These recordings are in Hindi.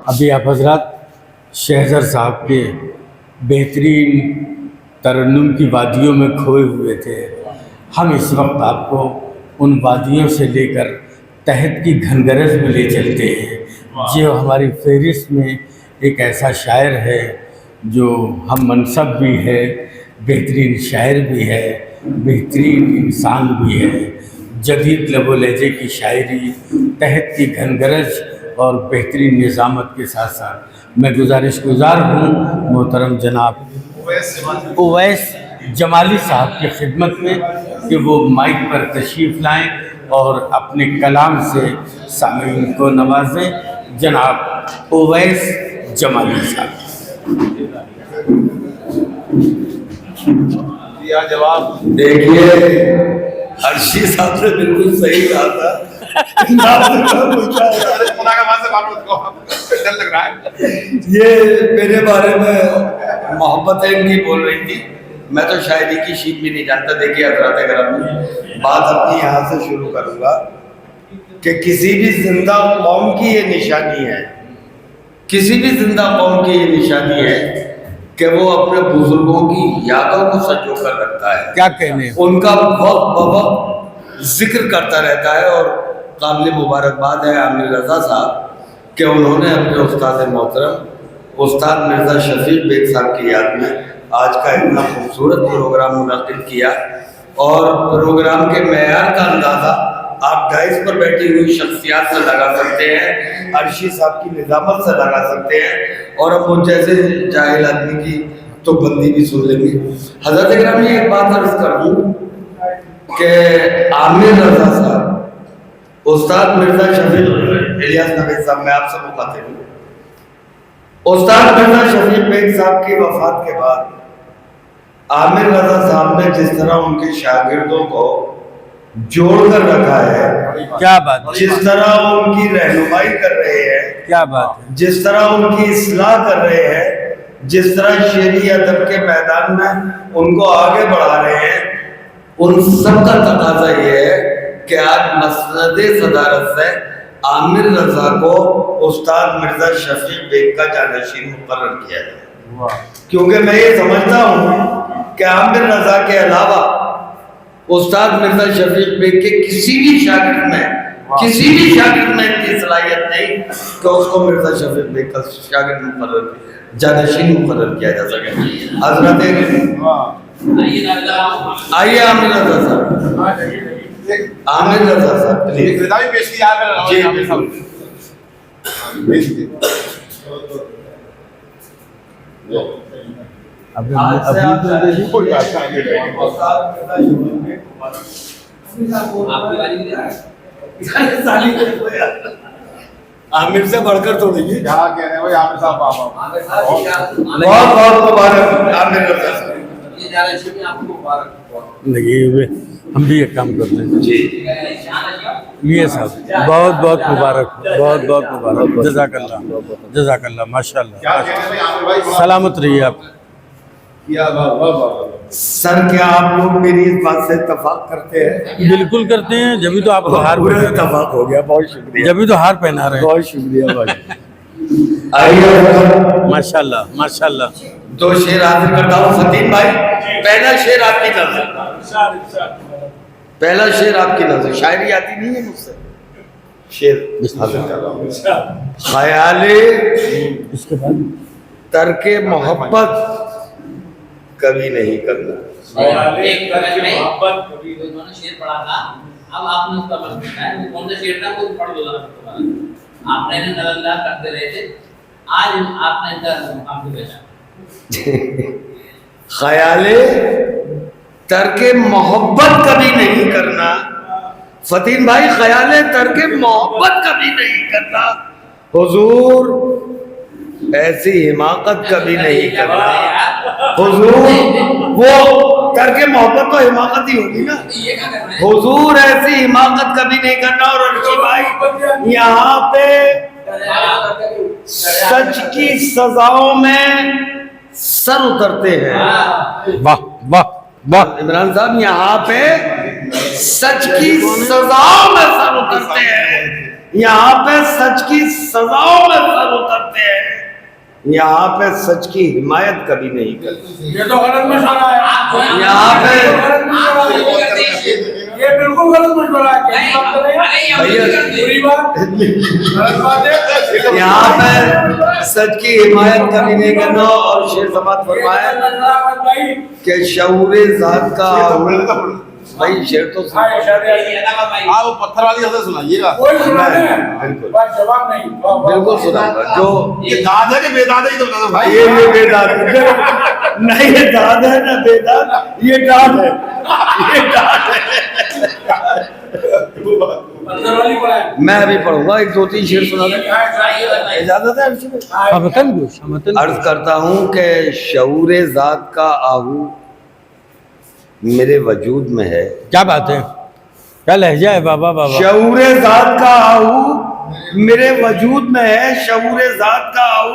अभी आप हजरात शहज़र साहब के बेहतरीन तरन्नुम की वादियों में खोए हुए थे। हम इस वक्त आपको उन वादियों से लेकर तहत की घनगरज में ले चलते हैं, जो हमारी फहरिस्त में एक ऐसा शायर है जो हम मनसब भी है, बेहतरीन शायर भी है, बेहतरीन इंसान भी है। जदीद लबो लहजे की शायरी, तहत की घनगरज और बेहतरीन निज़ामत के साथ साथ मैं गुजारिशगुजार हूँ मोहतरम जनाब उवैस जमाली साहब की खिदमत में कि वो माइक पर तशरीफ़ लाएँ और अपने कलाम से सामीन को नवाजें। जनाब उवैस जमाली साहब। जवाब देखिए, अर्शी साहब ने बिल्कुल सही कहा था। ये मेरे बारे में मोहब्बत इनकी बोल रही थी। मैं तो शायरी की शीट भी नहीं जानता। देखिए हजरात कराम, बात अपनी यहाँ से शुरू करूँगा कि किसी भी जिंदा कौम की ये निशानी है, किसी भी जिंदा कौम की ये निशानी है कि वो अपने बुजुर्गों की यादों को संजो कर रखता है। क्या कहने, उनका वक्त बवक्त जिक्र करता रहता है। और काबिल मुबारकबाद है आमिर रज़ा साहब कि उन्होंने अपने उस्ताद मोहतरम उस्ताद मिर्ज़ा शफीक बेग साहब की याद में आज का इतना खूबसूरत प्रोग्राम मुनक़िद किया। और प्रोग्राम के मेयार का अंदाज़ा आप डाइस पर बैठी हुई शख्सियात से लगा सकते हैं, अर्शी साहब की निज़ामत से लगा सकते हैं, और अब मुझ जैसे जाहिल आदमी की तो बंदी भी सुन लेंगे। हज़रत इकराम, एक बात अर्ज़ कर दूँ कि आमिर रज़ा साहब, उस्ताद मिर्ज़ा शफीक इलियास नबी साहब, मैं आपसे मुखातिब हूँ। उस्ताद मिर्ज़ा शफीक बेग साहब की वफ़ात के बाद आमिर रज़ा साहब ने जिस तरह उनके शागिर्दों को जोड़ कर रखा है, क्या बात, जिस तरह उनकी रहनुमाई कर रहे हैं, क्या बात है, जिस तरह उनकी इस्लाह कर रहे हैं, जिस तरह शेरी अदब के मैदान में उनको आगे बढ़ा रहे हैं, उन सब का तकाजा ये है कि आज मसनद सदारत से आमिर रज़ा को उस्ताद मिर्ज़ा शफीक बेग का जानशीन मुकर्रर किया जाए। क्योंकि मैं ये समझता हूँ कि आमिर रज़ा के अलावा उस्ताद मिर्ज़ा शफीक बेग के किसी भी शागिर्द में इतनी सलाहियत नहीं कि उसको मिर्ज़ा शफीक बेग का शागिर्द मुकर्रर जानशीन मुकर्रर किया जा सके। हज़रत आइए आमिर रज़ा साहब, आमिर रज़ा साहब प्लीज पेश किया। आमिर से बढ़कर थोड़ी है। क्या कह रहे हैं भाई आमिर साहब? बहुत बहुत मुबारक आमिर रज़ा साहब। नहीं, हम भी एक काम करते हैं जी, ये साहब, बहुत बहुत मुबारक, बहुत बहुत मुबारक। जज़ाकल्लाह, जज़ाकल्लाह, माशाल्लाह, सलामत रहिए आप। सर क्या आप लोग मेरी इस बात से इत्तेफाक करते हैं? बिल्कुल करते हैं, जब भी तो आपको हार पूरा पहना इत्तेफाक हो गया। बहुत शुक्रिया, जब भी तो हार पहना रहे हैं। बहुत शुक्रिया भाई। आइए माशाल्लाह, माशाल्लाह। दो शेर हाजिर करता हूँ फतीम भाई। पहला शेर आपकी नजर, पहला शेर आपकी नजर। शायरी आती नहीं है मुझसे, शेर हाजिर कर रहा हूँ। ख्याले इसके बाद तरके मोहब्बत कभी नहीं करना। शेर पढ़ा था, अब आपने उसका मतलब बताया वो कौन सा शेर था, वो पढ़ दो जरा। आपने नलंदा करते रहे थे, आज आपने इधर आपको भेजा। ख्याले तरके मोहब्बत कभी नहीं करना। फतीम भाई, ख्याले तरके मोहब्बत कभी नहीं करना। हुजूर ऐसी हिमाकत कभी नहीं करना। हुजूर, वो तरके मोहब्बत तो हिमाकत ही होगी ना। हुजूर ऐसी हिमाकत कभी नहीं करना। और अर्शी भाई, यहाँ पे सच की सजाओं में सर उतरते हैं। वाह वाह वाह। इमरान साहब, यहाँ पे सच की सजाओं में सर उतरते हैं। यहाँ पे सच की सजाओं में सर उतरते करते हैं, यहाँ पे सच की हिमायत कभी नहीं करते। ये तो गलत मशवरा है। यहाँ पे ये बिल्कुल गलत मशवरा है। नहीं, बात कर रहे हैं? भैया, बुरी बात, गलत बात है। यहाँ पे सच की हिमायत कभी नहीं करना। और शेर समाज फरमाया कि शऊर जात का भाई शेर तो सुना। हाँ वो पत्थर वाली हजरत सुनाइएगा। कोई सुना नहीं, बिल्कुल। बस जवाब नहीं। बिल्कुल सुनाऊंगा। जो ये दाद है कि बेदाद है, ये तो बता दो भाई। ये बेदाद है। नहीं ये दाद है ना बेदाद, ये दाद है, ये दाद है। अंदर वाली पढ़ा है। मैं अभी पढ़ूंगा, एक दो तीन शेर सुना दें, इजाजत है? अर्ज करता हूँ कि शऊर जात का आहू मेरे वजूद में है। क्या बात है, क्या लहजा है बाबा बाबा। शऊर जात का आहू मेरे वजूद में है, शऊर जात का आहू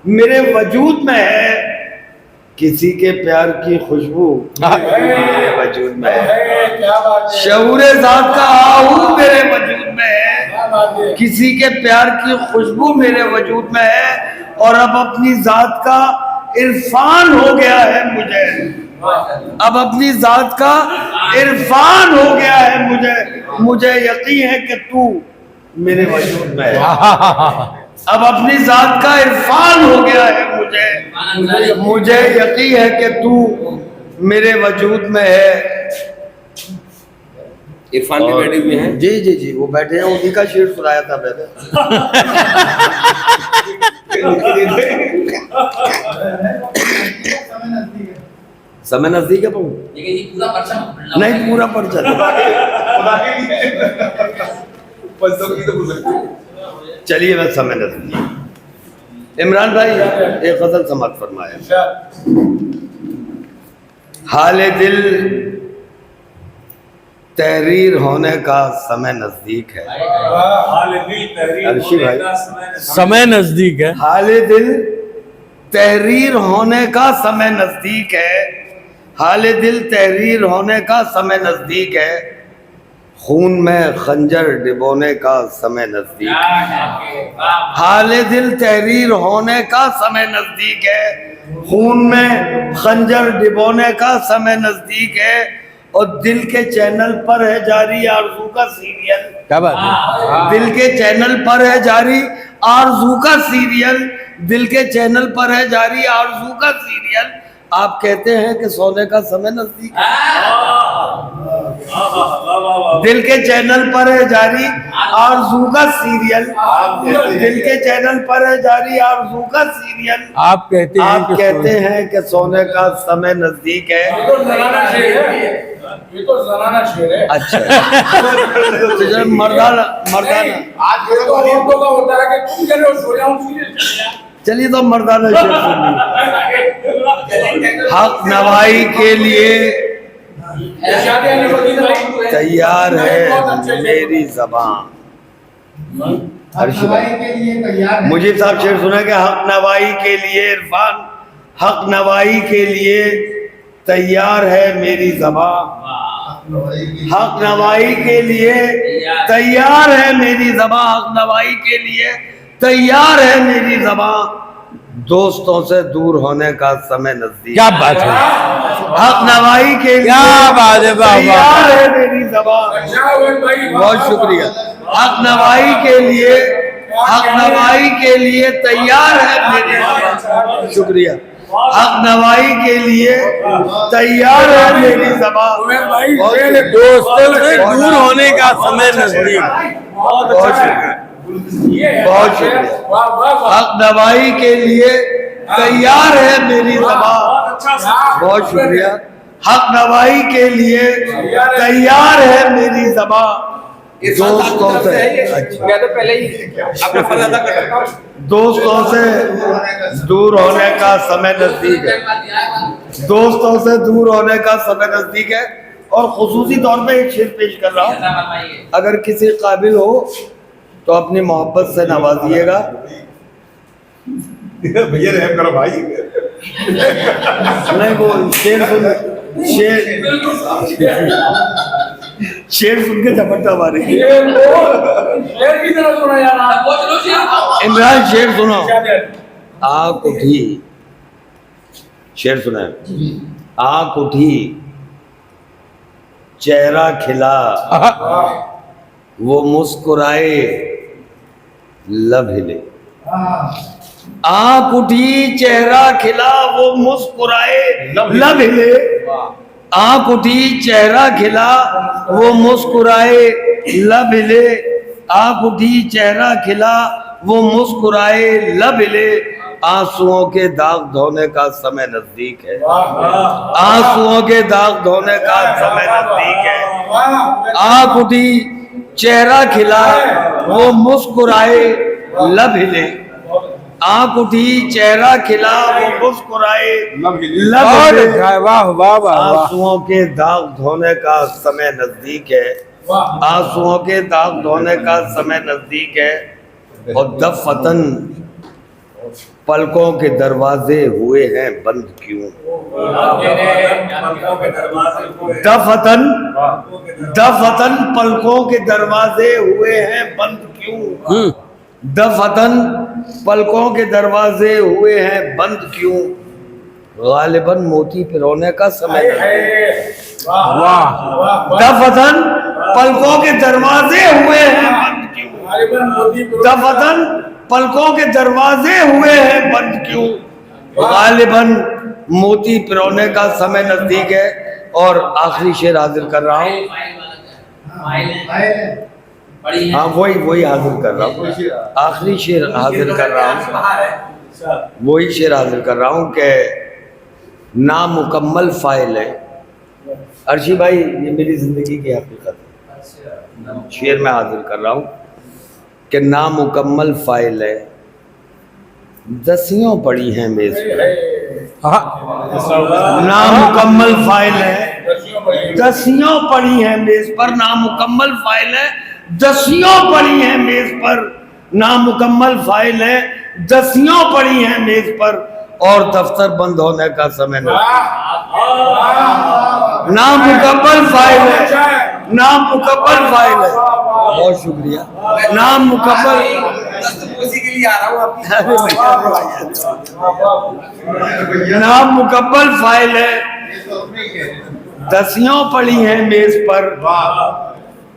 मेरे वजूद में है। किसी के प्यार की खुशबू मेरे वजूद में है। क्या बात है, शऊर जात का आहू मेरे वजूद में है, क्या बात है। किसी के प्यार की खुशबू मेरे वजूद में है। और अब अपनी जात का इरफान हो गया है मुझे, अब अपनी जात का इरफान हो गया है मुझे। मुझे यकीन है कि तू मेरे वजूद में है। अब अपनी जात का इरफान हो गया है मुझे यकीन है कि तू मेरे वजूद में है। इरफान भी बैठे हुए हैं। जी जी जी, वो बैठे हैं, उन्हीं का शेर सुनाया था मैंने। समय नजदीक है पढ़ूं? लेकिन ये पूरा पर्चा मत पढ़ना। नहीं पूरा पढ़ चले। चलिए मैं समय नजदीक। इमरान भाई एक गजल समात फरमाया। हाल दिल तहरीर होने का समय नजदीक है। अर्शी भाई, समय नजदीक है। हाल दिल तहरीर होने का समय नजदीक है। हाल दिल तहरीर होने का समय नजदीक है। खून में खंजर डिबोने का समय नजदीक है। हाल दिल तहरीर होने का समय नजदीक है। खून में खंजर डिबोने का समय नजदीक है। और दिल के चैनल पर है जारी आरज़ू का सीरियल। क्या बात है, दिल के चैनल पर है जारी आरज़ू का सीरियल। दिल के चैनल पर है जारी आरज़ू का सीरियल। आप कहते हैं कि सोने का समय नजदीक है। दिल के चैनल पर है जारी आरज़ू का सीरियल। दिल के चैनल पर है जारी आरज़ू का सीरियल। आप कहते हैं कि सोने का समय नजदीक है। ये तो जनाना शेर है, ये तो जनाना शेर है। अच्छा तो जब मर्दाना मर्दाना आज ये तो औरतों का होता है कि तुम कह रहे हो सो जाओ सीरियल। चलिए तो मर्दाना शेर सुनिए। हक नवाई के लिए तैयार है मेरी ज़बान। मुझे साहब शेर सुना कि हक नवाई के लिए इरफान, हक नवाई के लिए तैयार है मेरी ज़बान। हक नवाई के लिए तैयार है मेरी ज़बान। हक नवाई के लिए तैयार है मेरी ज़बान। दोस्तों से दूर होने का समय नजदीक। क्या बात है, हक नवाई के लिए क्या बात है बाबा। तैयार है मेरी ज़बान। बहुत शुक्रिया। हक नवाई के लिए, हक नवाई के लिए तैयार है मेरी ज़बान। शुक्रिया। हक नवाई के लिए तैयार है मेरी ज़बान। दोस्तों से दूर होने का समय नजदीक। बहुत शुक्रिया, बहुत शुक्रिया। हक नवाई के लिए तैयार है मेरी ज़बान। बहुत शुक्रिया। हक नवाई के लिए तैयार है मेरी ज़बान। दोस्तों से मैं तो पहले ही अपना फर्ज अदा कर सकता हूँ। दोस्तों से दूर होने का समय नजदीक है। दोस्तों से दूर होने का समय नजदीक है। और खुसूसी तौर पे एक शेर पेश कर रहा हूँ, अगर किसी काबिल हो तो अपनी मोहब्बत से नवाजिएगा। भैया रहम करो भाई। नहीं वो शेर सुन, शेर सुन के झपट्टा मारे। शेर की तरह सुना यार आप। वो चलो शेर इमरान शेर सुनो। आँख उठी, शेर सुना है। आँख उठी, चेहरा खिला, वो मुस्कुराए, लब हिले। आँख उठी, चेहरा खिला, वो मुस्कुराए, लब हिले। आँख उठी, चेहरा खिला, वो मुस्कुराए, लब हिले। आँख उठी, चेहरा खिला, वो मुस्कुराए, लब हिले। आंसुओं के दाग धोने का समय नजदीक है। आंसुओं के दाग धोने का समय नजदीक है। आँख उठी, चेहरा खिला, वो मुस्कुराए, लब हिले। आँख उठी, चेहरा खिला, वो मुस्कुराए, लब हिले। वाह वाह वाह। आंसुओं के दाग धोने का समय नजदीक है। आंसुओं के दाग धोने का समय नजदीक है। और दफतन पलकों के दरवाजे हुए हैं बंद क्यों? दफतन दफतन पलकों के दरवाजे हुए हैं बंद क्यों? दफतन पलकों के दरवाजे हुए हैं बंद क्यों? गालिबन मोती पिरोने का समय नहीं। वाह। दफतन पलकों के दरवाजे हुए हैं बंद क्यों? दफतन पलकों के दरवाजे हुए हैं बंद क्यों? गालिबन मोती पिरोने का समय नजदीक है। और आखिरी शेर हाजिर कर रहा हूँ। हाँ वही हाजिर कर रहा हूँ। आखिरी शेर हाजिर कर रहा हूँ। वही शेर हाजिर कर रहा हूँ कि नामुकम्मल फाइल है। अर्शी भाई, ये मेरी जिंदगी की हकीकत है। शेर में हाजिर कर रहा हूँ कि नामुकम्मल फाइल है, दसियों पड़ी हैं मेज पर। नामुकम्मल फाइल है, दसियों पड़ी हैं मेज पर। नामुकम्मल फाइल है, दसियों पड़ी हैं मेज पर। नामुकम्मल फाइल है, दसियों पड़ी हैं मेज पर। और दफ्तर बंद होने का समय नहीं। नामुकम्मल फाइल है, नामुकम्मल फाइल है। बहुत शुक्रिया। नामुकम्मल उसी के लिए आ रहा हूँ आपकी। नामुकम्मल फाइल है, दसियों पड़ी हैं मेज पर।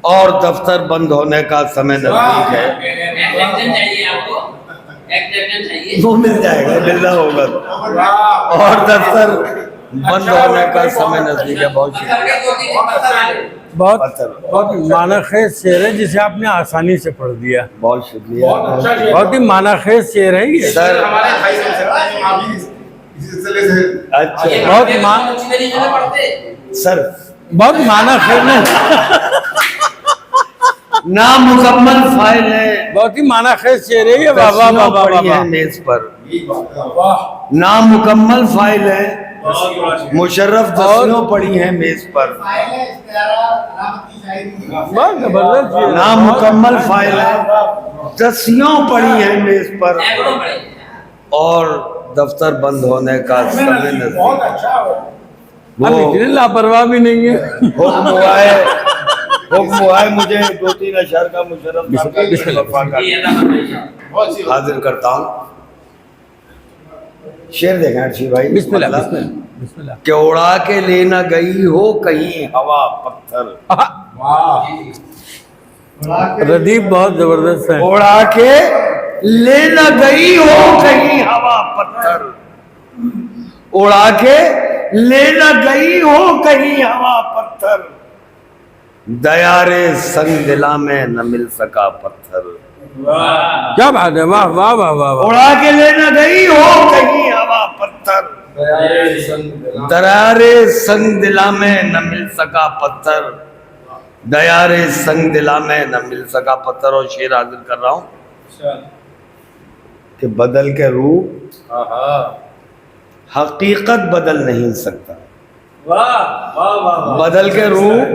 और दफ्तर बंद होने का समय नजदीक है। एक्शन चाहिए आपको, एक्शन चाहिए। वो मिल जाएगा, मिलना होगा। और दफ्तर बंद होने का समय नजदीक है। बहुत शुक्रिया। बहुत मानाखेज शेर है जिसे आपने आसानी से पढ़ दिया। बहुत शुक्रिया। बहुत ही मानाखेज शेर है ये। सर हमारे भाई से इसी सिलसिले से अच्छा, बहुत अच्छी तरीके से पढ़ते। सर बहुत मानाखेज नहीं, नामुकम्मल फाइल है, बहुत ही मानाखेज शेर है ये। वाह वाह वाह वाह पड़ी है वाह। मेज पर। नामुकम्मल फाइल है, मुशर्रफ दसियों पड़ी हैं मेज पर। बहुत जबरदस्त शेर है। नामुकम्मल फाइल है, दसियों पड़ी हैं मेज पर। और दफ्तर बंद होने का समय नजदीक। हम इतने लापरवाह भी नहीं है। हुक्म हुआ है मुझे 2-3 अशआर का मुशर्रफ हाजिर करता हूँ। शेर देखें अर्शी भाई। बिस्मिल्लाह मतलब बिस्मिल्लाह बिस्मिल्लाह। कि उड़ा के ले न गई हो कहीं हवा पत्थर। रदीफ बहुत जबरदस्त है। उड़ा के ले न गई हो कहीं हवा पत्थर। उड़ा के ले न गई हो कहीं हवा पत्थर। दया रे संग दिला में न मिल सका पत्थर। क्या बात है। वाह वाह वाह वाह वाह। उड़ा के ले न गई हो कहीं हवा पत्थर। दया रे संग दिला में न मिल सका पत्थर। दया रे संग दिला में न मिल सका पत्थर। और शेर हाजिर कर रहा हूं कि बदल के रूप हकीकत बदल नहीं सकता। बदल के रूप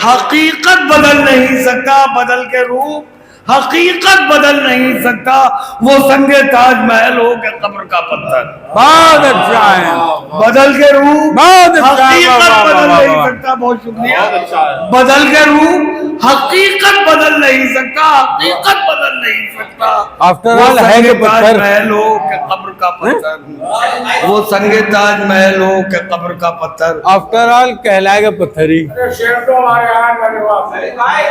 हकीकत बदल नहीं सकता। बदल के रूप हकीकत बदल नहीं सकता, वो संगे ताजमहल हो के कब्र का पत्थर। बहुत अच्छा है, बदल के रूप बहुत अच्छा है, हकीकत वाह, वाह, बदल वाह, नहीं वाह। सकता। बहुत शुक्रिया। बदल के रूप हकीकत बदल नहीं सकता, हकीकत बदल नहीं सकता। After वो all है संगे के पत्थर। ताजमहल हो के कब्र का पत्थर, वो संगे ताजमहल हो के कब्र का पत्थर। आफ्टर ऑल कहलाएगा पत्थरी।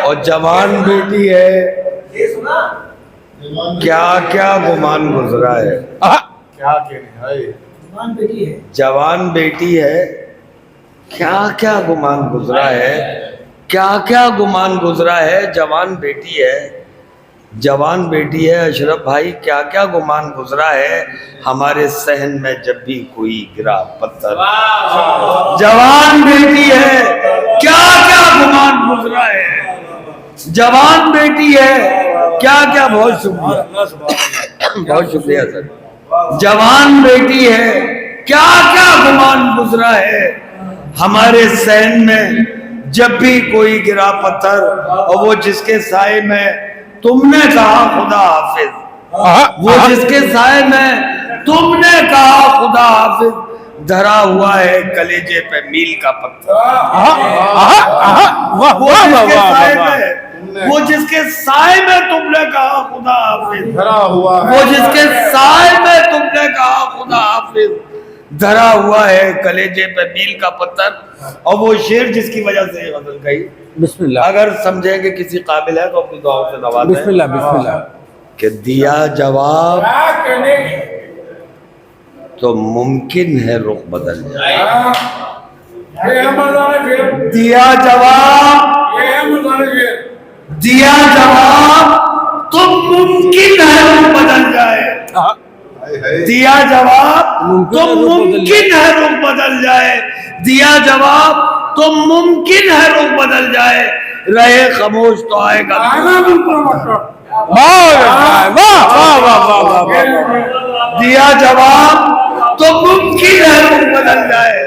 और जवान बेटी है, क्या क्या गुमान गुजरा है। क्या कह रहे हैं? जवान बेटी है, क्या क्या गुमान गुजरा है, क्या क्या गुमान गुजरा है। जवान बेटी है, जवान बेटी है अशरफ भाई, क्या क्या गुमान गुजरा है हमारे सहन में जब भी कोई गिरा पत्थर। जवान बेटी है, क्या क्या गुमान गुजरा है। जवान बेटी है, क्या क्या। बहुत शुक्रिया, बहुत शुक्रिया सर। जवान बेटी है, क्या क्या गुमान गुजरा है हमारे सहन में जब भी कोई गिरा पत्थर। और वो जिसके साए में तुमने कहा खुदा हाफिज, वो जिसके साए में तुमने कहा खुदा हाफिज, धरा हुआ है कलेजे पे मील का पत्थर। वो जिसके साए में तुमने कहा खुदा हाफिज, धरा हुआ है। वो जिसके साए में तुमने कहा खुदा हाफिज, धरा हुआ है कलेजे पे मील का पत्थर। और वो शेर जिसकी वजह से ये गजल गई, बिस्मिल्लाह, अगर समझेंगे किसी काबिल है तो अपनी दुआओं से नवाजें। बिस्मिल्लाह, बिस्मिल्लाह। कि दिया जवाब तो मुमकिन है रुख बदल जाए। दिया जवाब, दिया जवाब तो मुमकिन है रुख बदल जाए। दिया जवाब तो मुमकिन है रुख बदल जाए। दिया जवाब तो मुमकिन है रुख बदल जाए। रहे खामोश तो आएगा। दिया जवाब तो मुमकिन है रुख बदल जाए।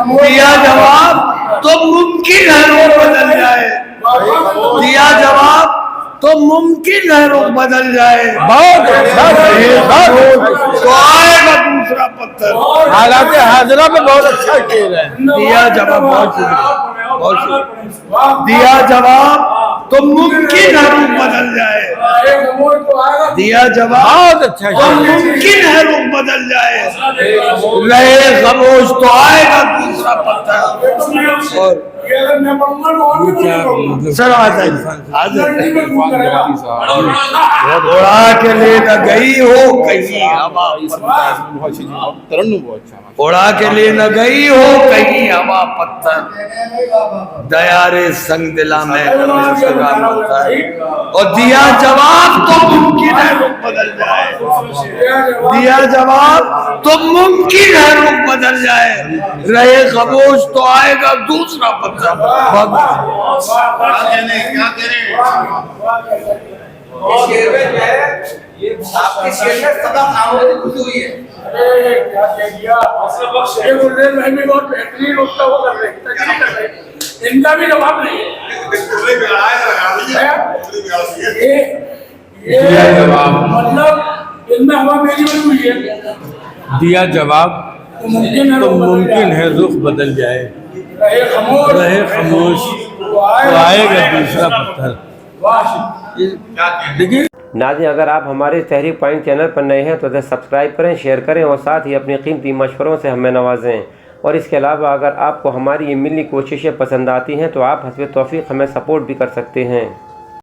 दिया जवाब तो मुमकिन है रुख बदल जाए। दिया जवाब तो मुमकिन है रुख बदल जाए। बहुत अच्छा, तो आएगा दूसरा पत्थर। हालांकि हाजरा में बहुत अच्छा खेल है। दिया जवाब, बहुत शुक्रिया, बहुत शुक्रिया। दिया जवाब तो मुमकिन है रुख बदल जाए। दिया जवाब बहुत अच्छा तो खेल है। मुमकिन है रुख बदल जाए। रहे खामोश तो आएगा दूसरा पत्थर। और सर आ जाइए, उड़ा के ले न गई हो कहीं हवा पत्थर, उड़ा के ले न गई हो कहीं हवा पत्थर। दयारे संग दिला में और दिया जवाब तो मुमकिन है रुख बदल जाए। दिया जवाब तो मुमकिन है रुख बदल जाए। रहे खामोश तो आएगा दूसरा पत्थर। क्या शेर में जो है ये आपके शेर में सदा खामोशी की खुशी हुई है। अरे क्या कह दिया ये गुलजेर भाई भी बहुत बेहतरीन उसका वो कर रहे तजरीब कर रहे, इनका भी जवाब नहीं है। ये जवाब मतलब इनमें हवा मेरी बनी हुई है। दिया जवाब तो मुमकिन है तो रुख बदल मुमकिन जाए। है रुख बदल जाए। रहे खामोश रहे खामोश तो आएगा दूसरा पत्थर। देखिए नाज़रीन, अगर आप हमारे तहरीक पॉइंट चैनल पर नए हैं तो इसे सब्सक्राइब करें, शेयर करें और साथ ही अपनी कीमती मशवरों से हमें नवाजें। और इसके अलावा अगर आपको हमारी ये मिली कोशिशें पसंद आती हैं तो आप हस्ब तौफीक हमें सपोर्ट भी कर सकते हैं।